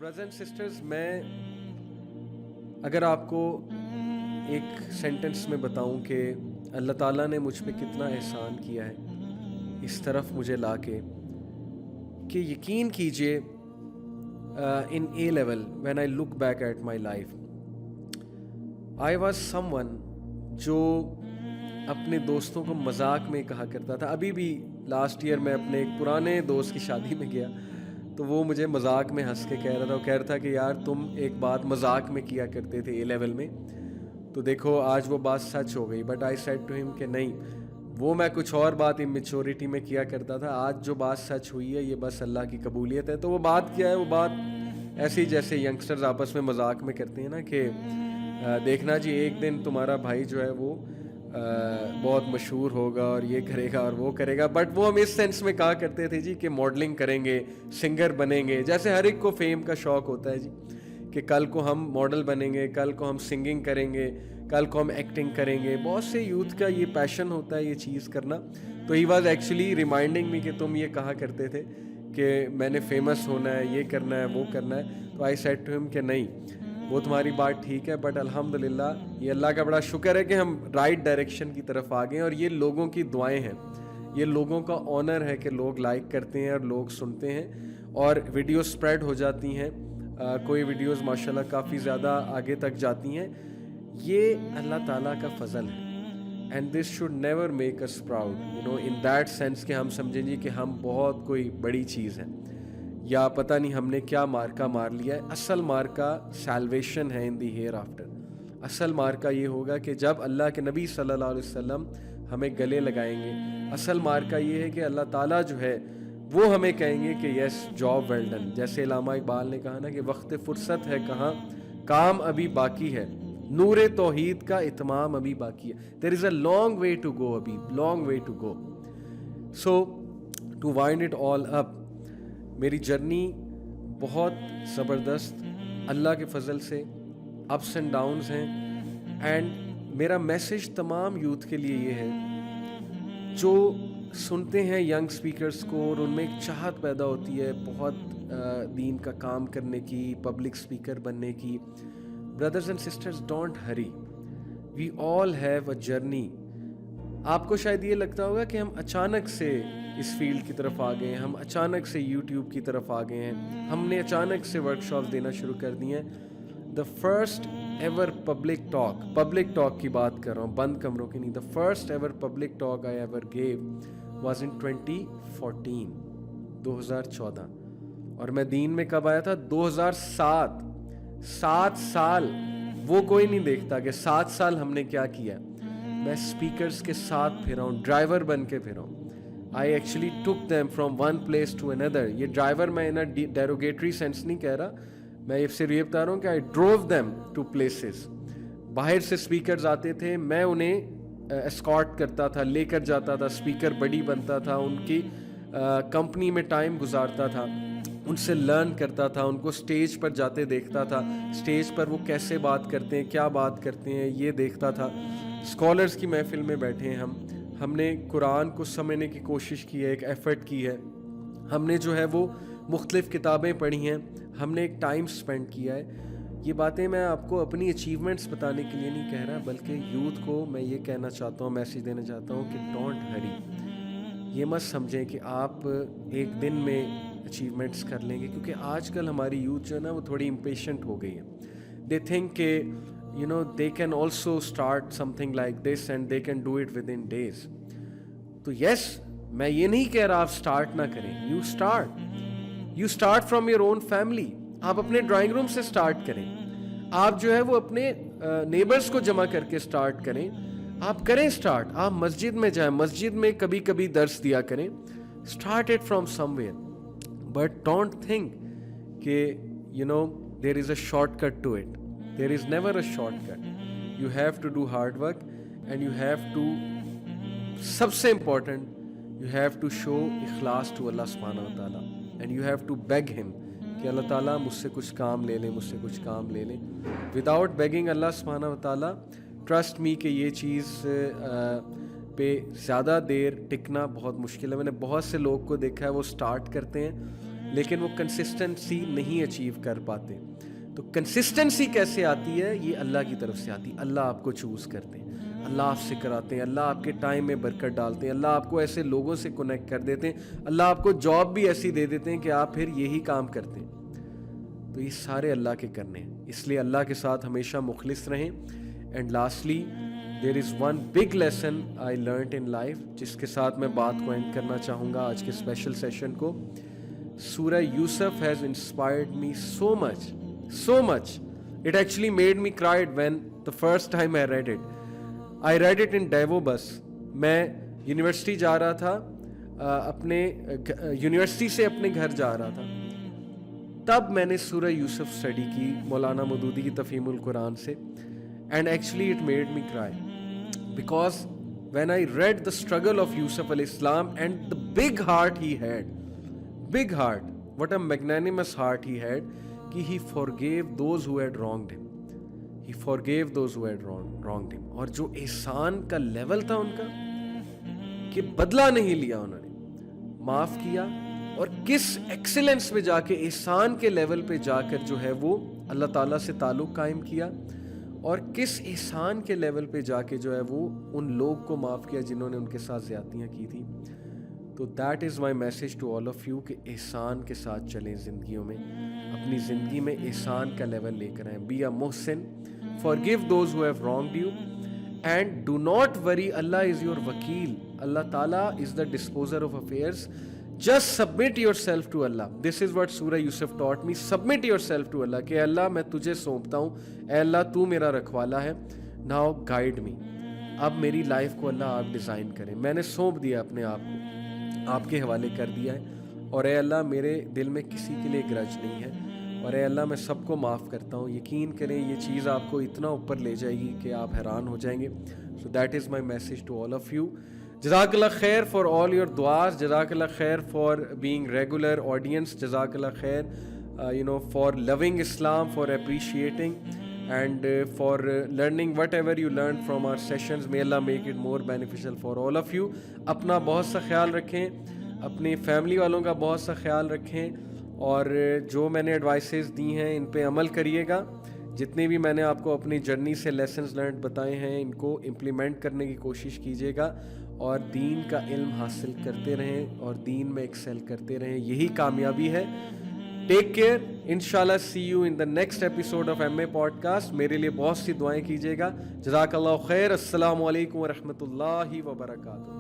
Brothers and sisters, میں اگر آپ کو ایک سینٹنس میں بتاؤں کہ اللہ تعالیٰ نے مجھ پہ کتنا احسان کیا ہے اس طرف مجھے لا کے، کہ یقین کیجئے in A level when I look back at my life, I was someone جو اپنے دوستوں کو مذاق میں کہا کرتا تھا. ابھی بھی لاسٹ ایئر میں اپنے ایک پرانے دوست کی شادی میں گیا تو وہ مجھے مذاق میں ہنس کے کہہ رہا تھا، وہ کہہ رہا تھا کہ یار تم ایک بات مذاق میں کیا کرتے تھے اے لیول میں، تو دیکھو آج وہ بات سچ ہو گئی. بٹ آئی سیڈ ٹو ہم کہ نہیں، وہ میں کچھ اور بات امیچورٹی میں کیا کرتا تھا، آج جو بات سچ ہوئی ہے یہ بس اللہ کی قبولیت ہے. تو وہ بات کیا ہے؟ وہ بات ایسی جیسے ینگسٹرز آپس میں مذاق میں کرتے ہیں نا کہ دیکھنا جی ایک دن تمہارا بھائی جو ہے وہ بہت مشہور ہوگا اور یہ کرے گا اور وہ کرے گا. بٹ وہ ہم اس سینس میں کہا کرتے تھے جی کہ ماڈلنگ کریں گے، سنگر بنیں گے، جیسے ہر ایک کو فیم کا شوق ہوتا ہے جی کہ کل کو ہم ماڈل بنیں گے، کل کو ہم سنگنگ کریں گے، کل کو ہم ایکٹنگ کریں گے. بہت سے یوتھ کا یہ پیشن ہوتا ہے یہ چیز کرنا. تو he was actually reminding me کہ تم یہ کہا کرتے تھے کہ میں نے فیمس ہونا ہے، یہ کرنا ہے، وہ کرنا ہے. تو آئی سیڈ ٹو ہم کہ نہیں، وہ تمہاری بات ٹھیک ہے، بٹ الحمدللہ یہ اللہ کا بڑا شکر ہے کہ ہم رائٹ ڈائریکشن کی طرف آ گئے ہیں، اور یہ لوگوں کی دعائیں ہیں، یہ لوگوں کا آنر ہے کہ لوگ لائک کرتے ہیں اور لوگ سنتے ہیں اور ویڈیو سپریڈ ہو جاتی ہیں. کوئی ویڈیوز ماشاءاللہ کافی زیادہ آگے تک جاتی ہیں. یہ اللہ تعالیٰ کا فضل ہے. And this should never make us proud, in that sense کہ ہم سمجھیں جی کہ ہم بہت کوئی بڑی چیز ہے یا پتہ نہیں ہم نے کیا مارکا مار لیا ہے. اصل مارکا سیلویشن ہے ان دی ہیئر آفٹر. اصل مارکا یہ ہوگا کہ جب اللہ کے نبی صلی اللہ علیہ وسلم ہمیں گلے لگائیں گے. اصل مارکا یہ ہے کہ اللہ تعالیٰ جو ہے وہ ہمیں کہیں گے کہ یس جاب ویل ڈن. جیسے علامہ اقبال نے کہا نا کہ وقت فرصت ہے کہاں، کام ابھی باقی ہے، نور توحید کا اتمام ابھی باقی ہے. دیر از a long way to go, ابھی long way to go. So to wind it all up, میری جرنی بہت زبردست اللہ کے فضل سے اپس اینڈ ڈاؤنز ہیں. اینڈ میرا میسج تمام یوتھ کے لیے یہ ہے جو سنتے ہیں ینگ سپیکرز کو اور ان میں ایک چاہت پیدا ہوتی ہے بہت دین کا کام کرنے کی، پبلک سپیکر بننے کی. Brothers and sisters, don't hurry, we all have a journey. آپ کو شاید یہ لگتا ہوگا کہ ہم اچانک سے اس فیلڈ کی طرف آ گئے ہیں، ہم اچانک سے یوٹیوب کی طرف آ گئے ہیں، ہم نے اچانک سے ورک شاپس دینا شروع کر دی ہیں. The first ever public talk کی بات کر رہا ہوں، بند کمروں کی نہیں. The first ever public talk I ever give was in 2014، 2014. اور میں دین میں کب آیا تھا؟ 2007. 7 سال وہ کوئی نہیں دیکھتا کہ 7 سال ہم نے کیا کیا. میں اسپیکرز کے ساتھ پھرا ہوں، ڈرائیور بن کے پھرا ہوں. I actually took them from one place to another. یہ ڈرائیور میں ان ڈیروگیٹری سینس نہیں کہہ رہا، میں صرف یہ بتا رہا ہوں کہ I drove them to places. باہر سے اسپیکرز آتے تھے، میں انہیں اسکارٹ کرتا تھا، لے کر جاتا تھا، اسپیکر بڈی بنتا تھا، ان کی کمپنی میں ٹائم گزارتا تھا، ان سے لرن کرتا تھا، ان کو سٹیج پر جاتے دیکھتا تھا، سٹیج پر وہ کیسے بات کرتے ہیں، کیا بات کرتے ہیں، یہ دیکھتا تھا. اسکالرز کی محفل میں بیٹھے ہیں ہم نے قرآن کو سمجھنے کی کوشش کی ہے، ایک ایفرٹ کی ہے، ہم نے جو ہے وہ مختلف کتابیں پڑھی ہیں، ہم نے ایک ٹائم سپینڈ کیا ہے. یہ باتیں میں آپ کو اپنی اچیومنٹس بتانے کے لیے نہیں کہہ رہا، بلکہ یوتھ کو میں یہ کہنا چاہتا ہوں، میسیج دینا چاہتا ہوں کہ ڈونٹ ہری. یہ مت سمجھیں کہ آپ ایک دن میں اچیومنٹس کر لیں گے، کیونکہ آج کل ہماری یوتھ جو ہے نا وہ تھوڑی امپیشنٹ ہو گئی ہے. دے تھنک کہ they can also start something like this and they can do it within days. تو yes، میں یہ نہیں کہہ رہا آپ سٹارٹ نہ کریں. you start from your own family. آپ اپنے ڈرائنگ روم سے سٹارٹ کریں، آپ جو ہے وہ اپنے نیبرز کو جمع کر کے سٹارٹ کریں، آپ کریں سٹارٹ. آپ مسجد میں جائیں، مسجد میں کبھی کبھی درس دیا کریں. start it from somewhere, but don't think کہ there is a shortcut to it. There is never a shortcut. You have to do hard work and you have to, سب سے important, you have to show اخلاص to Allah subhanahu wa ta'ala and you have to beg him کہ اللہ تعالیٰ مجھ سے کچھ کام لے لیں، مجھ سے کچھ کام لے لیں. Without begging Allah subhanahu wa ta'ala, trust me کہ یہ چیز پہ زیادہ دیر ٹکنا بہت مشکل ہے. میں نے بہت سے لوگ کو دیکھا ہے وہ سٹارٹ کرتے ہیں لیکن وہ کنسسٹنسی نہیں اچیو کر پاتے. تو کنسسٹنسی کیسے آتی ہے؟ یہ اللہ کی طرف سے آتی ہے. اللہ آپ کو چوز کرتے ہیں, اللہ آپ سے کراتے ہیں, اللہ آپ کے ٹائم میں برکت ڈالتے ہیں, اللہ آپ کو ایسے لوگوں سے کنیکٹ کر دیتے ہیں, اللہ آپ کو جاب بھی ایسی دے دیتے ہیں کہ آپ پھر یہی کام کرتے ہیں. تو یہ سارے اللہ کے کرنے ہیں, اس لیے اللہ کے ساتھ ہمیشہ مخلص رہیں. And lastly there is one big lesson I learned in life, جس کے ساتھ میں بات کو اینڈ کرنا چاہوں گا آج کے اسپیشل سیشن کو. سورہ Yusuf has inspired me so much. It actually made me cry when the first time I read it. I read it in Davos bus. میں یونیورسٹی جا رہا تھا, اپنے یونیورسٹی سے اپنے گھر جا رہا تھا, تب میں نے سورہ یوسف اسٹڈی کی مولانا مودودی کی تفہیم القرآن سے. And actually it made me cry because when I read the struggle of Yusuf علیہ السلام and the big heart he had, big heart, what a magnanimous heart he had, کہ he forgave those who had wronged him. He forgave those who had wronged him. اور جو احسان کا level تھا ان کا, کہ بدلہ نہیں لیا انہوں نے, معاف کیا, اور کس ایکسیلنس میں جا کے احسان کے لیول پہ جا کر جو ہے وہ اللہ تعالیٰ سے تعلق قائم کیا, اور کس احسان کے لیول پہ جا کے جو ہے وہ ان لوگ کو معاف کیا جنہوں نے ان کے ساتھ زیادتیاں کی تھیں. تو that is my message to all of you کہ احسان کے ساتھ چلیں زندگیوں میں, اپنی زندگی میں احسان کا لیول لے کر آئیں. بی اے محسن, forgive those who have wronged you, and do not worry, Allah is your wakil. Allah Ta'ala is the disposer of affairs. Just submit yourself to Allah. This is what Surah Yusuf taught me. Submit yourself to Allah, کہ اللہ میں تجھے سونپتا ہوں, اے اللہ تو میرا رکھوالا ہے, now guide me. اب میری life کو اللہ آپ ڈیزائن کریں, میں نے سونپ دیا اپنے آپ کو, آپ کے حوالے کر دیا ہے, اور اے اللہ میرے دل میں کسی کے لیے گرج نہیں ہے, اور اے اللہ میں سب کو معاف کرتا ہوں. یقین کریں یہ چیز آپ کو اتنا اوپر لے جائے گی کہ آپ حیران ہو جائیں گے. So that is my message to all of you. جزاک اللہ خیر فار آل یور دعاز, جزاک اللہ خیر فار بینگ ریگولر آڈینس, جزاک اللہ خیر for loving Islam, for appreciating and for learning whatever you learned from our sessions. May Allah make it more beneficial for all of you. اپنا بہت سا خیال رکھیں, اپنی فیملی والوں کا بہت سا خیال رکھیں, اور جو میں نے ایڈوائسز دی ہیں ان پہ عمل کریے گا. جتنے بھی میں نے آپ کو اپنی جرنی سے لیسنز لرنڈ بتائے ہیں ان کو امپلیمنٹ کرنے کی کوشش کیجیے گا, اور دین کا علم حاصل کرتے رہیں اور دین میں ایکسل کرتے رہیں, یہی کامیابی ہے. ٹیک کیئر, انشاءاللہ see you in the next episode of M A podcast. میرے لیے بہت سی دعائیں کیجیے گا. جزاک اللہ خیر. السلام علیکم ورحمۃ اللہ وبرکاتہ.